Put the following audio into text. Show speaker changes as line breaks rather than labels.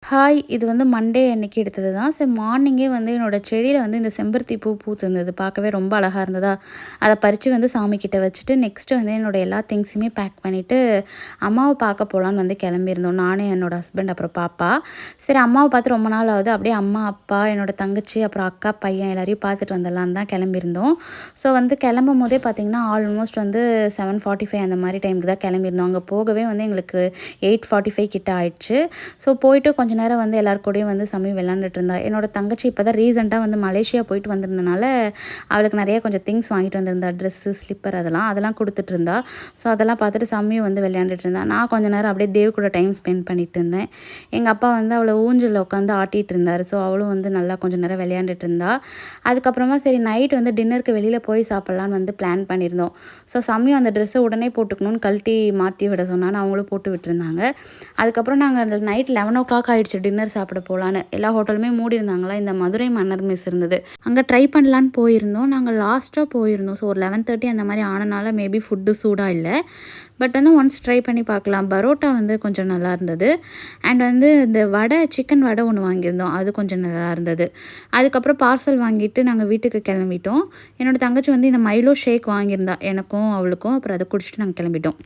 Hi! இது வந்து Monday அன்னைக்கு எடுத்தது தான். சரி மார்னிங்கே வந்து என்னோட செடியில வந்து இந்த செம்பருத்தி பூ பூத்திருந்தது. பார்க்கவே ரொம்ப அழகா இருந்ததா, அத பறிச்சு வந்து சாமிகிட்ட வச்சுட்டு, நெக்ஸ்ட்டு வந்து என்னோட எல்லா திங்ஸுமே பேக் பண்ணிட்டு, அம்மாவ பார்க்க போலான்னு வந்து கிளம்பியிருந்தோம். நானு, என்னோட ஹஸ்பண்ட், அப்புறம் பாப்பா. சரி அம்மாவ பார்த்து ரொம்ப நாள் ஆகுது. அப்படியே அம்மா, அப்பா, என்னோட தங்கச்சி, அப்புறம் அக்கா, பையன் எல்லாரையும் பார்த்துட்டு வந்துடலான்னு தான் கிளம்பியிருந்தோம். ஸோ வந்து கிளம்பும்போதே பார்த்தீங்கன்னா, ஆல்மோஸ்ட் வந்து 7:45 அந்த மாரி டைமுக்கு தான் கிளம்பியிருந்தோம். அங்க போகவே வந்து எங்களுக்கு 8:45 கிட்ட ஆயிடுச்சு. ஸோ போயிட்டு கொஞ்ச நேரம் வந்து எல்லார் கூடயும் வந்து சமயம் விளையாண்டுட்டு இருந்தா. என்னோட தங்கச்சி இப்போ தான் ரீசெண்டா வந்து மலேசியா போயிட்டு வந்திருந்தனால, அவளுக்கு நெறைய கொஞ்சம் திங்ஸ் வாங்கிட்டு வந்திருந்தா. ட்ரெஸ்ஸு, ஸ்லிப்பர் அதெல்லாம் குடுத்துட்டு இருந்தா. ஸோ அதெல்லாம் பார்த்துட்டு சம்மியும் வந்து விளையாண்டுட்டு இருந்தா. நான் கொஞ்ச நேரம் அப்படியே தேவ் கூட டைம் ஸ்பெண்ட் பண்ணிட்டு இருந்தேன். எங்க அப்பா வந்து அவள ஊஞ்சல்ல உட்காந்து ஆட்டிட்டு இருந்தாரு. ஸோ அவளும் வந்து நல்லா கொஞ்ச நேரம் விளையாண்டுட்டு இருந்தா. அதுக்கப்புறமா சரி நைட் வந்து டின்னருக்கு வெளியில போய் சாப்பிடலான்னு வந்து பிளான் பண்ணியிருந்தோம். ஸோ சம்மியும் அந்த ட்ரெஸ்ஸ உடனே போட்டுக்கணும்னு கழட்டி மாட்டி விட சொன்னான்னு அவங்களும் போட்டு விட்டுருந்தாங்க. அதுக்கப்புறம் நாங்க அந்த நைட் 11:00 ஆயிடுச்சு டின்னர் சாப்பிட போலான்னு. எல்லா ஹோட்டலுமே மூடியிருந்தாங்களா, இந்த மதுரை மன்னர் மெஸ் இருந்தது. அங்க ட்ரை பண்ணலான்னு போயிருந்தோம். நாங்க லாஸ்ட்டா போயிருந்தோம். ஸோ ஒரு 11:30 அந்த மாரி ஆனனால மேபி ஃபுட்டு சூடா இல்ல. பட் வந்து ஒன்ஸ் ட்ரை பண்ணி பார்க்கலாம். பரோட்டா வந்து கொஞ்சம் நல்லா இருந்தது. அண்ட் வந்து இந்த சிக்கன் வடை ஒண்ணு வாங்கியிருந்தோம். அது கொஞ்சம் நல்லா இருந்தது. அதுக்கப்புறம் பார்சல் வாங்கிட்டு நாங்க வீட்டுக்கு கிளம்பிட்டோம். என்னோட தங்கச்சி வந்து இந்த மைலோ ஷேக் வாங்கியிருந்தா. எனக்கும், அவளுக்கும். அப்புறம் அத குடிச்சிட்டு நாங்க கிளம்பிட்டோம்.